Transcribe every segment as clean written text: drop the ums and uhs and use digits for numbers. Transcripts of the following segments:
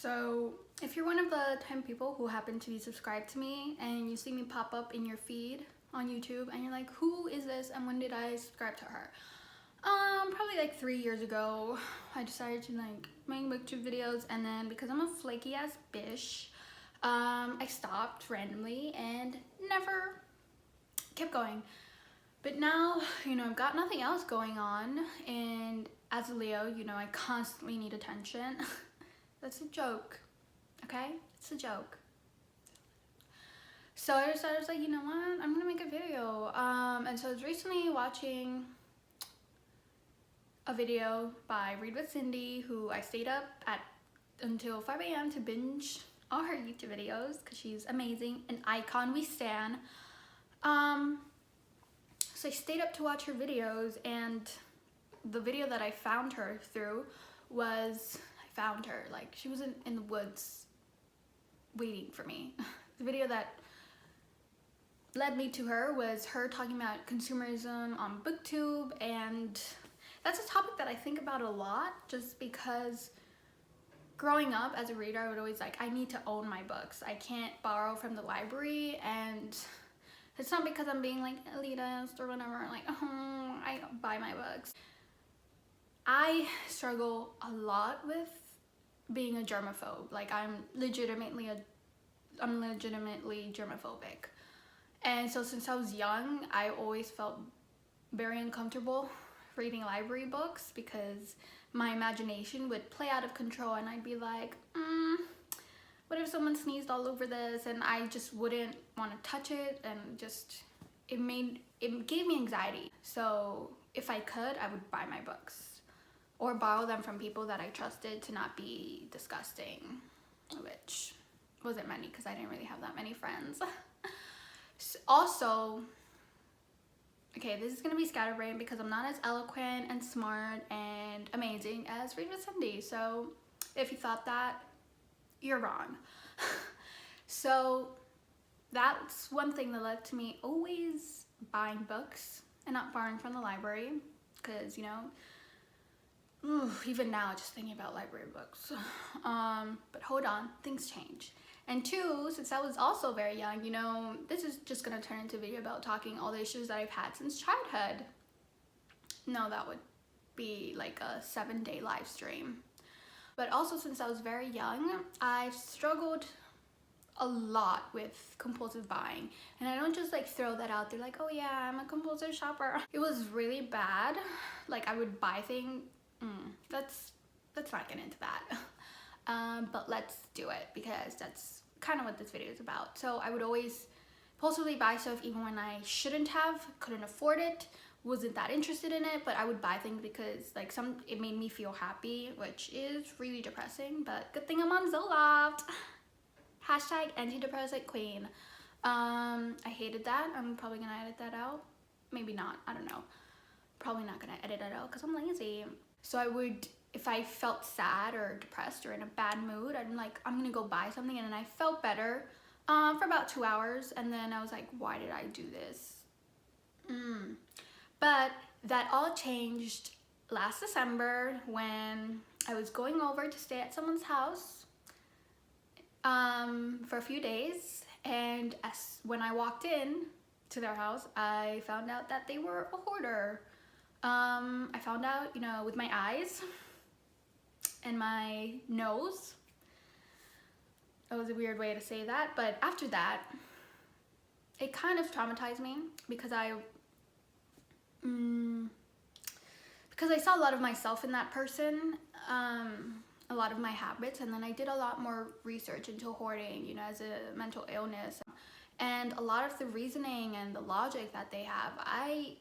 So if you're one of the 10 people who happen to be subscribed to me and you see me pop up in your feed on YouTube and you're like, who is this and when did I subscribe to her? Probably like 3 years ago, I decided to like make booktube videos, and then because I'm a flaky ass bitch, I stopped randomly and never kept going. But now, I've got nothing else going on, and as a Leo, I constantly need attention. That's a joke, okay? It's a joke. So I decided, I was like, you know what? I'm gonna make a video. And so I was recently watching a video by Read with Cindy, who I stayed up at until 5 a.m. to binge all her YouTube videos because she's amazing, an icon we stan. So I stayed up to watch her videos, and the video that I found her through was, I found her, like she was in the woods waiting for me. The video that led me to her was her talking about consumerism on Booktube, and that's a topic that I think about a lot just because growing up as a reader, I would always like, I need to own my books. I can't borrow from the library, and it's not because I'm being like elitist or whatever, like, oh, I don't buy my books. I struggle a lot with being a germaphobe. Like I'm legitimately germophobic. And so since I was young, I always felt very uncomfortable reading library books because my imagination would play out of control, and I'd be like, what if someone sneezed all over this? And I just wouldn't want to touch it, and just it gave me anxiety. So if I could, I would buy my books or borrow them from people that I trusted to not be disgusting, which wasn't many because I didn't really have that many friends. Also, okay, this is gonna be scatterbrained because I'm not as eloquent and smart and amazing as Read with Cindy. So if you thought that, you're wrong. So that's one thing that led to me always buying books and not borrowing from the library, because even now just thinking about library books. But hold on, things change. And two, since I was also very young, this is just gonna turn into a video about talking all the issues that I've had since childhood. No, that would be like a 7-day live stream. But also, since I was very young, I've struggled a lot with compulsive buying. And I don't just like throw that out there like, oh yeah, I'm a compulsive shopper. It was really bad. Like I would buy things, let's not get into that. But let's do it because that's kind of what this video is about. So I would always impulsively buy stuff even when I shouldn't have, couldn't afford it, wasn't that interested in it, but I would buy things because like it made me feel happy, which is really depressing, but good thing I'm on Zoloft. Hashtag antidepressant queen. I hated that. I'm probably gonna edit that out. Maybe not, I don't know. Probably not gonna edit it out because I'm lazy. So I would, if I felt sad or depressed or in a bad mood, I'm gonna go buy something, and then I felt better for about 2 hours, and then I was like, why did I do this? But that all changed last December when I was going over to stay at someone's house for a few days, and when I walked in to their house, I found out that they were a hoarder. I found out, with my eyes and my nose. That was a weird way to say that, but after that, it kind of traumatized me because I saw a lot of myself in that person, a lot of my habits, and then I did a lot more research into hoarding, as a mental illness, and a lot of the reasoning and the logic that they have. I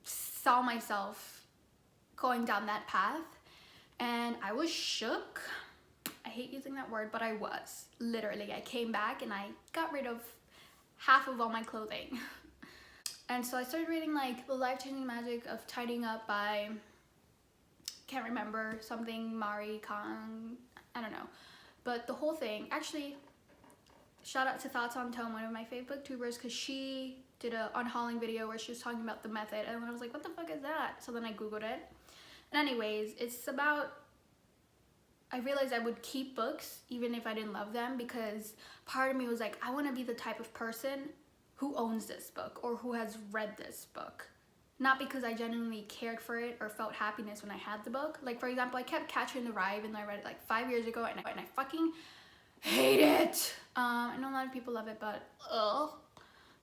saw myself going down that path, and I was shook. I hate using that word, but I was. Literally, I came back and I got rid of half of all my clothing. And so I started reading like The Life-Changing Magic of Tidying Up by, can't remember, something Mari Khan, I don't know. But the whole thing, actually, shout out to Thoughts on Tone, one of my favorite booktubers, because she did a unhauling video where she was talking about the method, and I was like, what the fuck is that? So then I googled it. And anyways, it's about I realized I would keep books even if I didn't love them, because part of me was like, I want to be the type of person who owns this book or who has read this book. Not because I genuinely cared for it or felt happiness when I had the book. Like, for example, I kept Catcher in the Rye even though I read it like 5 years ago, and I fucking hate it. I know a lot of people love it, but ugh.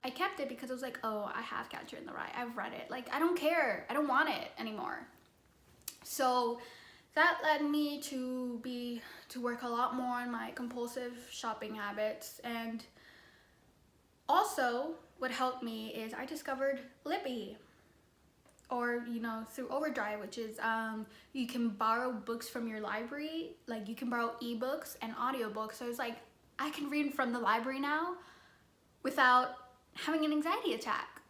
I kept it because I was like, oh, I have Catcher in the Rye. I've read it. Like, I don't care. I don't want it anymore. So that led me to work a lot more on my compulsive shopping habits. And also what helped me is I discovered Libby, or through Overdrive, which is you can borrow books from your library. Like, you can borrow ebooks and audiobooks. So it's like, I can read from the library now without having an anxiety attack.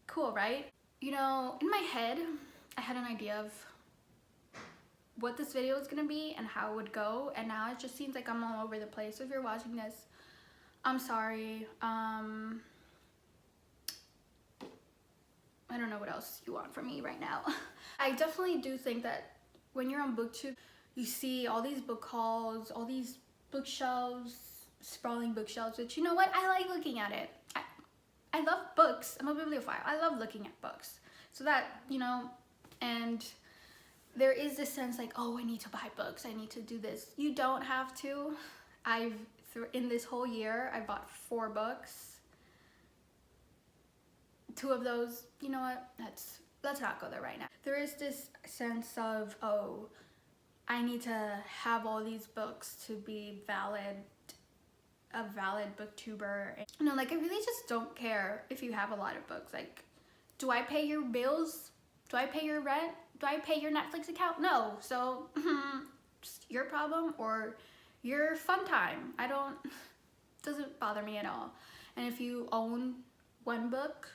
Cool, right? In my head I had an idea of what this video was gonna be and how it would go, and now it just seems like I'm all over the place. So if you're watching this, I'm sorry. I don't know what else you want from me right now. I definitely do think that when you're on Booktube, you see all these book hauls, all these bookshelves, sprawling bookshelves, which, you know what, I like looking at it. I love books. I'm a bibliophile. I love looking at books. So that, and there is this sense like, oh, I need to buy books. I need to do this. You don't have to. In this whole year, I bought 4 books. 2 of those, you know what, let's not go there right now. There is this sense of, oh, I need to have all these books to be a valid booktuber. Like, I really just don't care if you have a lot of books. Like, do I pay your bills? Do I pay your rent? Do I pay your Netflix account? No. So just your problem or your fun time. Doesn't bother me at all. And if you own 1 book,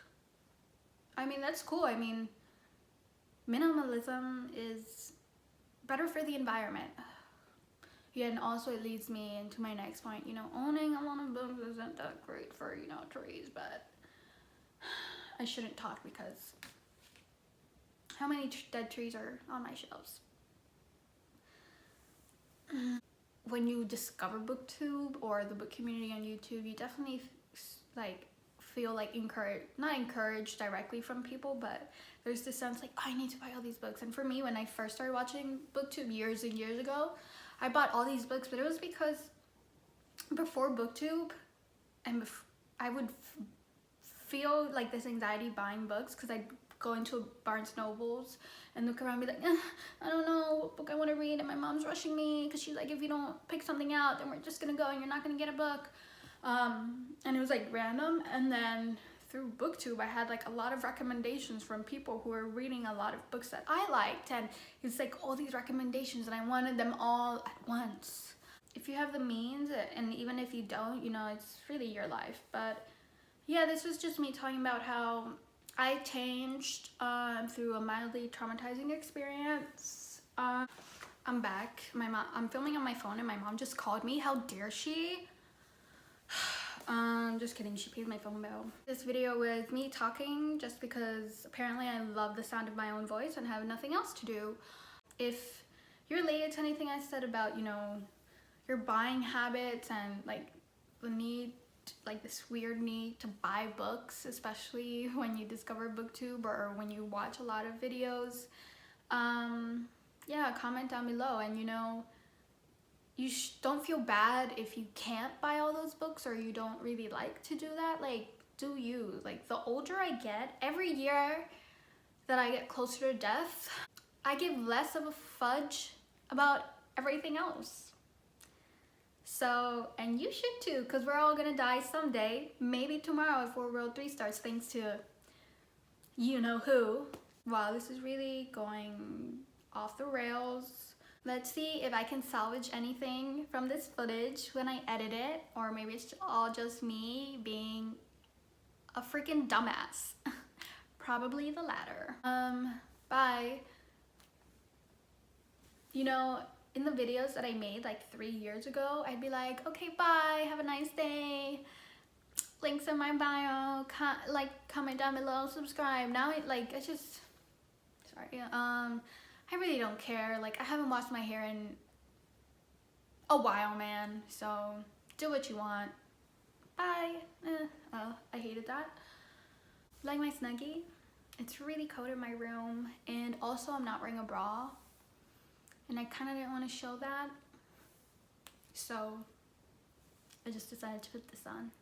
I mean, that's cool. I mean, minimalism is better for the environment. Yeah, and also it leads me into my next point. Owning a lot of books isn't that great for, trees, but I shouldn't talk because how many dead trees are on my shelves? When you discover Booktube or the book community on YouTube, you definitely feel like not encouraged directly from people, but there's this sense like, oh, I need to buy all these books. And for me, when I first started watching Booktube years and years ago, I bought all these books, but it was because before Booktube, I would feel like this anxiety buying books, because I'd go into Barnes Nobles and look around and be like, I don't know what book I want to read, and my mom's rushing me because she's like, if you don't pick something out, then we're just gonna go and you're not gonna get a book. And it was like random. And then through Booktube, I had like a lot of recommendations from people who were reading a lot of books that I liked, and it's like all these recommendations, and I wanted them all at once. If you have the means, and even if you don't, it's really your life. But yeah, this was just me talking about how I changed through a mildly traumatizing experience. I'm back. I'm filming on my phone, and my mom just called me. How dare she? Just kidding, she paid my phone bill. This video was me talking just because apparently I love the sound of my own voice and have nothing else to do. If you're related to anything I said about, your buying habits and like the need, like this weird need to buy books, especially when you discover Booktube or when you watch a lot of videos, yeah, comment down below. And you don't feel bad if you can't buy all those books or you don't really like to do that. Like, do you. Like, the older I get, every year that I get closer to death, I give less of a fudge about everything else. So, and you should too, because we're all gonna die someday. Maybe tomorrow if World 3 starts, thanks to you know who. Wow, this is really going off the rails. Let's see if I can salvage anything from this footage when I edit it, or maybe it's all just me being a freaking dumbass. Probably the latter. Bye. In the videos that I made like 3 years ago, I'd be like, okay, bye, have a nice day. Links in my bio, comment down below, subscribe. Now it's just, sorry, I really don't care. Like, I haven't washed my hair in a while, man. So do what you want. Bye. I hated that. Like my Snuggie. It's really cold in my room, and also I'm not wearing a bra, and I kind of didn't want to show that, so I just decided to put this on.